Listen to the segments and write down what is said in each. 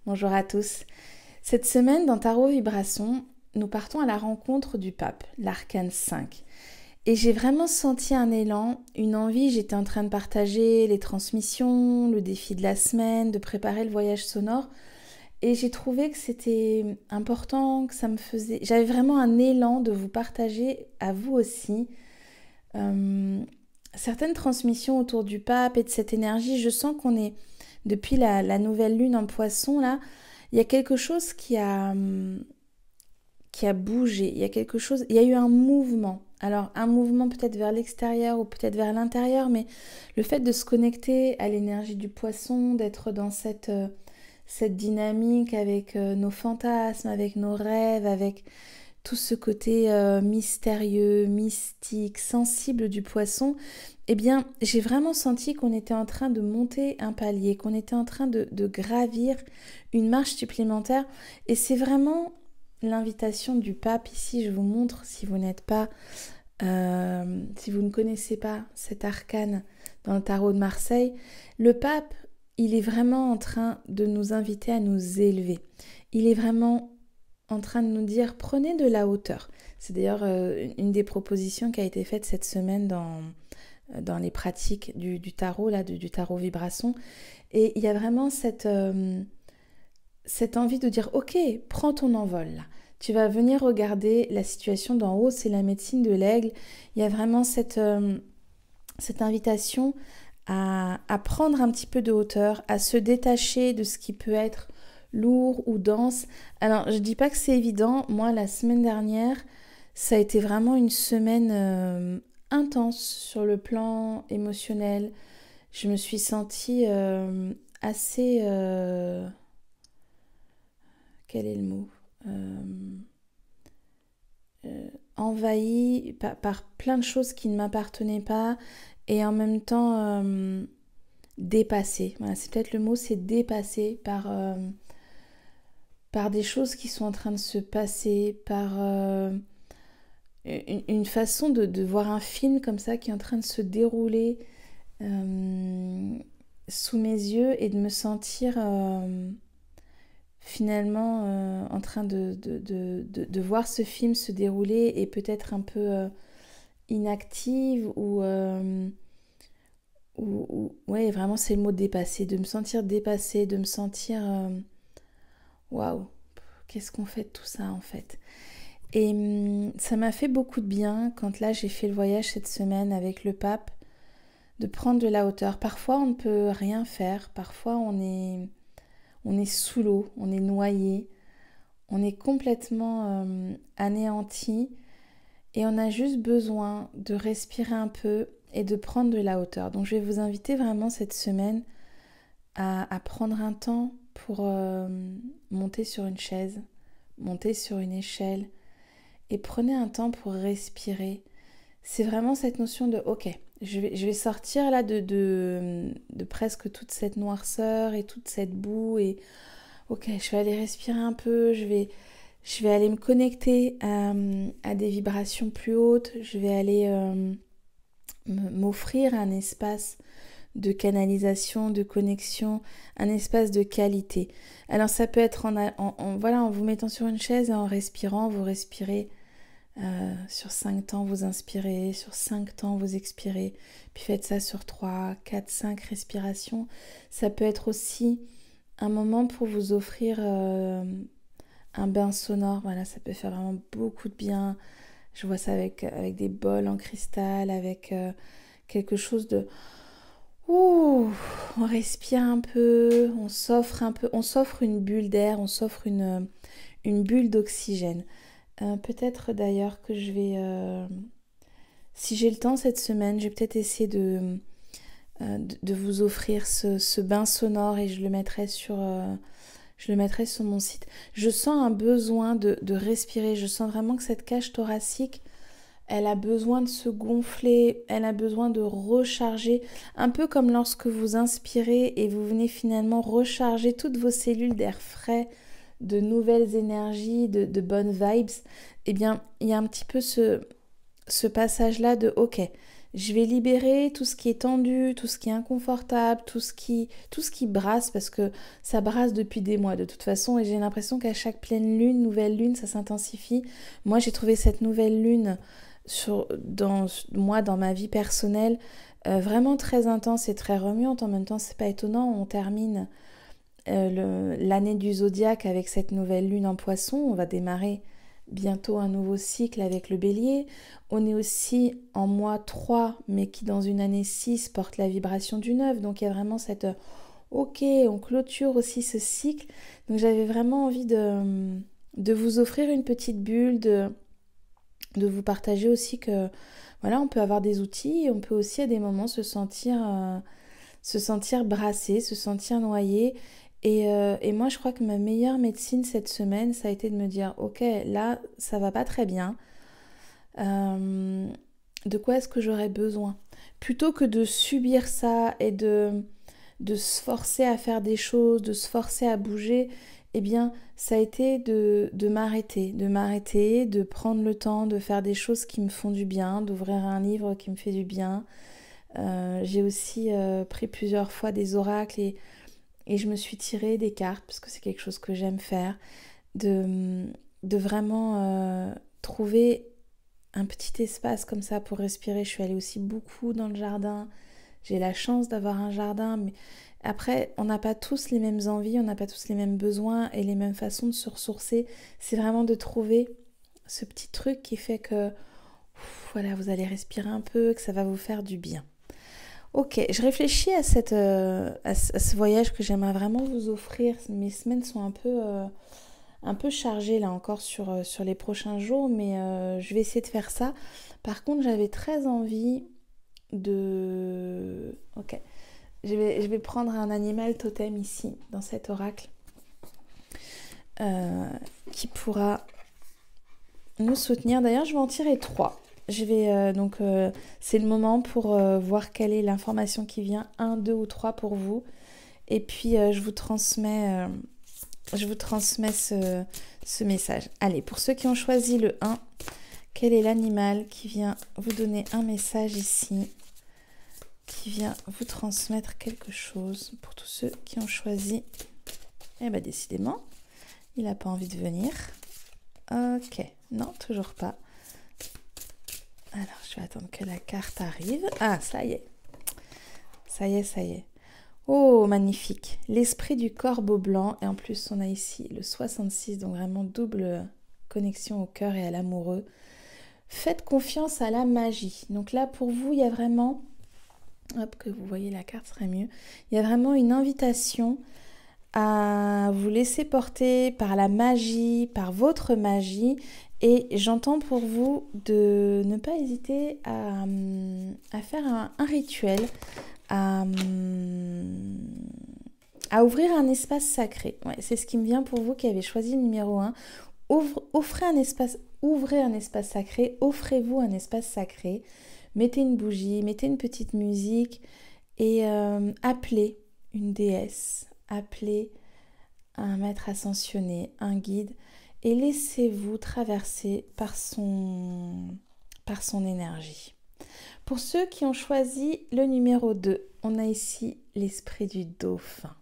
bonjour à tous. Cette semaine, dans Tarot Vibration, nous partons à la rencontre du pape, l'arcane 5. Et j'ai vraiment senti un élan, une envie. J'étais en train de partager les transmissions, le défi de la semaine, de préparer le voyage sonore. Et j'ai trouvé que c'était important, que ça me faisait... J'avais vraiment un élan de vous partager à vous aussi euh, certaines transmissions autour du pape et de cette énergie. Je sens qu'on est, depuis la nouvelle lune en poisson, là, il y a quelque chose qui a bougé, il y a quelque chose, il y a eu un mouvement. Alors un mouvement peut-être vers l'extérieur ou peut-être vers l'intérieur, mais le fait de se connecter à l'énergie du poisson, d'être dans cette dynamique avec nos fantasmes, avec nos rêves, avec tout ce côté mystérieux, mystique, sensible du poisson, eh bien, j'ai vraiment senti qu'on était en train de monter un palier, qu'on était en train de gravir une marche supplémentaire. Et c'est vraiment l'invitation du pape. Ici, je vous montre, si vous n'êtes pas, si vous ne connaissez pas cet arcane dans le tarot de Marseille, le pape, il est vraiment en train de nous inviter à nous élever. Il est vraiment en train de nous dire prenez de la hauteur. C'est d'ailleurs une des propositions qui a été faite cette semaine dans les pratiques du tarot, là, du tarot vibration. Et il y a vraiment cette envie de dire ok, prends ton envol là. Tu vas venir regarder la situation d'en haut, c'est la médecine de l'aigle. Il y a vraiment cette invitation à prendre un petit peu de hauteur, à se détacher de ce qui peut être lourd ou dense. Alors, je dis pas que c'est évident. Moi, la semaine dernière, ça a été vraiment une semaine intense sur le plan émotionnel. Je me suis sentie assez... quel est le mot envahie par plein de choses qui ne m'appartenaient pas et en même temps dépassée. Voilà, c'est peut-être le mot, c'est dépassée par des choses qui sont en train de se passer, par une façon de voir un film comme ça qui est en train de se dérouler sous mes yeux et de me sentir finalement en train de voir ce film se dérouler et peut-être un peu inactive ou ouais, vraiment c'est le mot dépasser, de me sentir dépassée, de me sentir waouh, qu'est-ce qu'on fait de tout ça en fait. Et ça m'a fait beaucoup de bien quand là j'ai fait le voyage cette semaine avec le pape, de prendre de la hauteur. Parfois on ne peut rien faire, parfois on est sous l'eau, on est noyé, on est complètement anéanti et on a juste besoin de respirer un peu et de prendre de la hauteur. Donc je vais vous inviter vraiment cette semaine à prendre un temps pour monter sur une chaise, monter sur une échelle et prenez un temps pour respirer. C'est vraiment cette notion de ok, je vais sortir là de presque toute cette noirceur et toute cette boue et ok, je vais aller respirer un peu, je vais aller me connecter à des vibrations plus hautes, je vais aller m'offrir un espace de canalisation, de connexion, un espace de qualité. Alors ça peut être voilà, en vous mettant sur une chaise et en respirant, vous respirez sur 5 temps, vous inspirez, sur 5 temps, vous expirez, puis faites ça sur 3, 4, 5 respirations. Ça peut être aussi un moment pour vous offrir un bain sonore, voilà, ça peut faire vraiment beaucoup de bien. Je vois ça avec des bols en cristal, avec quelque chose de... Ouh, on respire un peu, on s'offre un peu, on s'offre une bulle d'air, on s'offre une bulle d'oxygène. Peut-être d'ailleurs que je vais... si j'ai le temps cette semaine, je vais peut-être essayer de vous offrir ce bain sonore et je le mettrai sur mon site. Je sens un besoin de respirer. Je sens vraiment que cette cage thoracique, elle a besoin de se gonfler, elle a besoin de recharger. Un peu comme lorsque vous inspirez et vous venez finalement recharger toutes vos cellules d'air frais, de nouvelles énergies, de bonnes vibes. Eh bien, il y a un petit peu ce passage-là de ok, Je vais libérer tout ce qui est tendu, tout ce qui est inconfortable, tout ce qui brasse, parce que ça brasse depuis des mois de toute façon, et j'ai l'impression qu'à chaque pleine lune, nouvelle lune, ça s'intensifie. Moi, j'ai trouvé cette nouvelle lune dans ma vie personnelle vraiment très intense et très remuante. En même temps, c'est pas étonnant, on termine l'année du zodiaque avec cette nouvelle lune en Poisson. On va démarrer bientôt un nouveau cycle avec le Bélier. On est aussi en mois 3, mais qui dans une année 6 porte la vibration du 9. Donc il y a vraiment cette ok, on clôture aussi ce cycle. Donc j'avais vraiment envie de vous offrir une petite bulle, de vous partager aussi que voilà, on peut avoir des outils et on peut aussi à des moments se sentir brassé, se sentir noyé. Et moi, je crois que ma meilleure médecine cette semaine, ça a été de me dire, ok, là, ça va pas très bien. De quoi est-ce que j'aurais besoin? Plutôt que de subir ça et de se forcer à faire des choses, de se forcer à bouger, eh bien, ça a été de m'arrêter, de prendre le temps de faire des choses qui me font du bien, d'ouvrir un livre qui me fait du bien. J'ai aussi pris plusieurs fois des oracles et je me suis tiré des cartes, parce que c'est quelque chose que j'aime faire, de vraiment trouver un petit espace comme ça pour respirer. Je suis allée aussi beaucoup dans le jardin. J'ai la chance d'avoir un jardin, mais après, on n'a pas tous les mêmes envies, on n'a pas tous les mêmes besoins et les mêmes façons de se ressourcer. C'est vraiment de trouver ce petit truc qui fait que voilà, vous allez respirer un peu, que ça va vous faire du bien. Ok, je réfléchis à ce voyage que j'aimerais vraiment vous offrir. Mes semaines sont un peu chargées là encore sur les prochains jours, mais je vais essayer de faire ça. Par contre, j'avais très envie de... Ok, je vais prendre un animal totem ici, dans cet oracle, qui pourra nous soutenir. D'ailleurs, je vais en tirer 3. Je vais c'est le moment pour voir quelle est l'information qui vient, 1, 2 ou 3 pour vous. Et puis je vous transmets ce message. Allez, pour ceux qui ont choisi le 1, quel est l'animal qui vient vous donner un message ici, qui vient vous transmettre quelque chose? Pour tous ceux qui ont choisi, eh bien décidément, il n'a pas envie de venir. Ok, non, toujours pas. Alors, je vais attendre que la carte arrive. Ah, ça y est. Ça y est, ça y est. Oh, magnifique. L'esprit du corbeau blanc. Et en plus, on a ici le 66, donc vraiment double connexion au cœur et à l'amoureux. Faites confiance à la magie. Donc là, pour vous, il y a vraiment... Hop, que vous voyez la carte serait mieux. Il y a vraiment une invitation à vous laisser porter par la magie, par votre magie. Et j'entends pour vous de ne pas hésiter à faire un rituel, à ouvrir un espace sacré. Ouais, c'est ce qui me vient pour vous qui avez choisi le numéro 1. Ouvrez un espace sacré, offrez-vous un espace sacré. Mettez une bougie, mettez une petite musique et appelez une déesse, appelez un maître ascensionné, un guide, et laissez-vous traverser par son énergie. Pour ceux qui ont choisi le numéro 2, on a ici l'esprit du dauphin.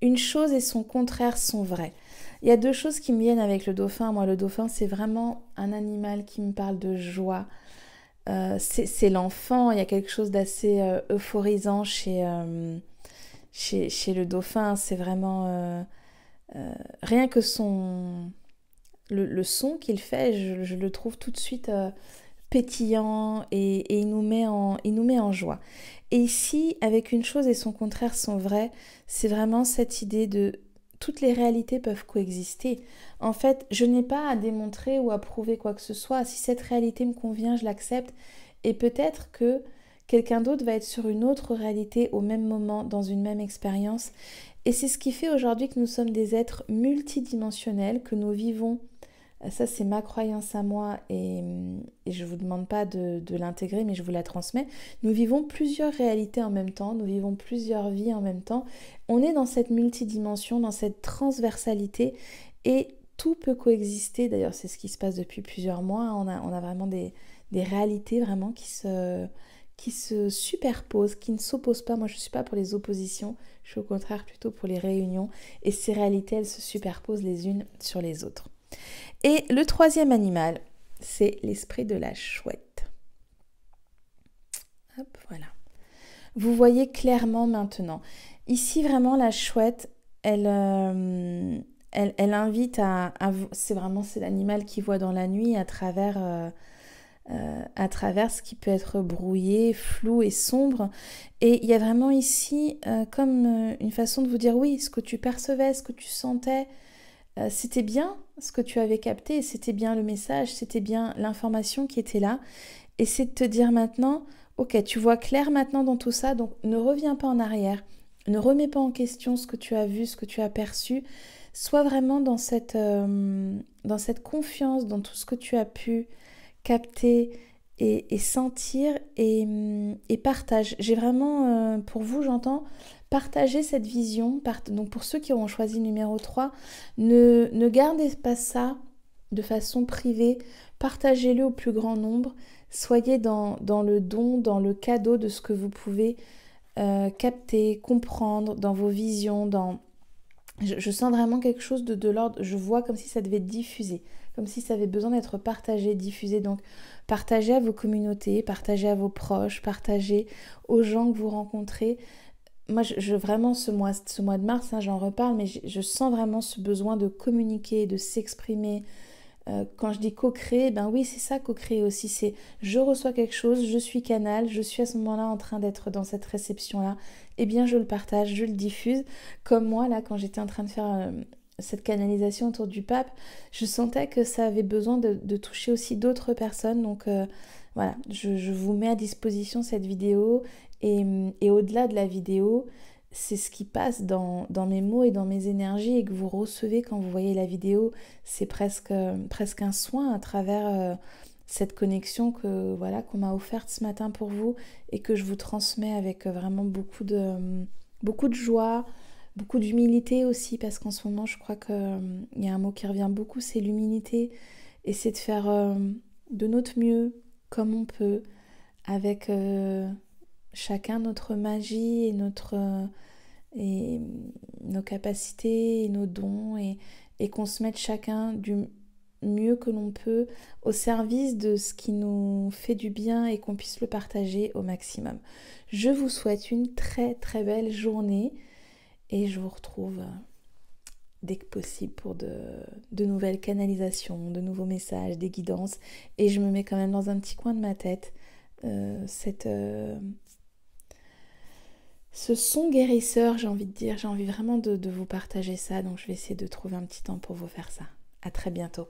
Une chose et son contraire sont vraies. Il y a deux choses qui me viennent avec le dauphin. Moi, le dauphin, c'est vraiment un animal qui me parle de joie. C'est l'enfant, il y a quelque chose d'assez euphorisant chez le dauphin. C'est vraiment... rien que le son qu'il fait, je le trouve tout de suite pétillant et il nous met en joie. Et ici, avec une chose et son contraire sont vrais, c'est vraiment cette idée de toutes les réalités peuvent coexister. En fait, je n'ai pas à démontrer ou à prouver quoi que ce soit. Si cette réalité me convient, je l'accepte. Et peut-être que quelqu'un d'autre va être sur une autre réalité au même moment, dans une même expérience. Et c'est ce qui fait aujourd'hui que nous sommes des êtres multidimensionnels, que nous vivons, ça c'est ma croyance à moi et je ne vous demande pas de l'intégrer, mais je vous la transmets. Nous vivons plusieurs réalités en même temps, nous vivons plusieurs vies en même temps. On est dans cette multidimension, dans cette transversalité et tout peut coexister. D'ailleurs, c'est ce qui se passe depuis plusieurs mois. On a vraiment des des réalités vraiment qui se superposent, qui ne s'opposent pas. Moi, je ne suis pas pour les oppositions, je suis au contraire plutôt pour les réunions. Et ces réalités, elles se superposent les unes sur les autres. Et le troisième animal, c'est l'esprit de la chouette. Hop, voilà. Vous voyez clairement maintenant. Ici, vraiment, la chouette, elle invite c'est l'animal qui voit dans la nuit à travers ce qui peut être brouillé, flou et sombre. Et il y a vraiment ici comme une façon de vous dire oui, ce que tu percevais, ce que tu sentais, c'était bien ce que tu avais capté, c'était bien le message, c'était bien l'information qui était là. Et c'est de te dire maintenant, ok, tu vois clair maintenant dans tout ça, donc ne reviens pas en arrière, ne remets pas en question ce que tu as vu, ce que tu as perçu. Sois vraiment dans cette confiance, dans tout ce que tu as pu capter et sentir et partage. J'ai vraiment, pour vous, j'entends, partager cette vision. Donc pour ceux qui auront choisi le numéro 3, ne gardez pas ça de façon privée, partagez-le au plus grand nombre. Soyez dans le don, dans le cadeau de ce que vous pouvez capter, comprendre dans vos visions, je sens vraiment quelque chose de l'ordre, je vois comme si ça devait être diffusé, comme si ça avait besoin d'être partagé, diffusé. Donc partagez à vos communautés, partagez à vos proches, partagez aux gens que vous rencontrez. Moi, vraiment, ce mois de mars, hein, j'en reparle, mais je sens vraiment ce besoin de communiquer, de s'exprimer. Quand je dis co-créer, ben oui, c'est ça, co-créer aussi. C'est je reçois quelque chose, je suis canal, je suis à ce moment-là en train d'être dans cette réception-là. Eh bien, je le partage, je le diffuse. Comme moi, là, quand j'étais en train de faire cette canalisation autour du pape, je sentais que ça avait besoin de toucher aussi d'autres personnes. Donc, voilà, je vous mets à disposition cette vidéo. Et au-delà de la vidéo, c'est ce qui passe dans mes mots et dans mes énergies et que vous recevez quand vous voyez la vidéo. C'est presque un soin à travers cette connexion qu'on m'a offerte ce matin pour vous et que je vous transmets avec vraiment beaucoup de joie, beaucoup d'humilité aussi, parce qu'en ce moment je crois qu'il y a un mot qui revient beaucoup, c'est l'humilité, et c'est de faire de notre mieux comme on peut avec chacun notre magie et nos capacités et nos dons, et qu'on se mette chacun du mieux que l'on peut au service de ce qui nous fait du bien et qu'on puisse le partager au maximum. Je vous souhaite une très très belle journée et je vous retrouve dès que possible pour de nouvelles canalisations, de nouveaux messages, des guidances, et je me mets quand même dans un petit coin de ma tête ce son guérisseur, j'ai envie de dire, j'ai envie vraiment de vous partager ça, donc je vais essayer de trouver un petit temps pour vous faire ça. À très bientôt.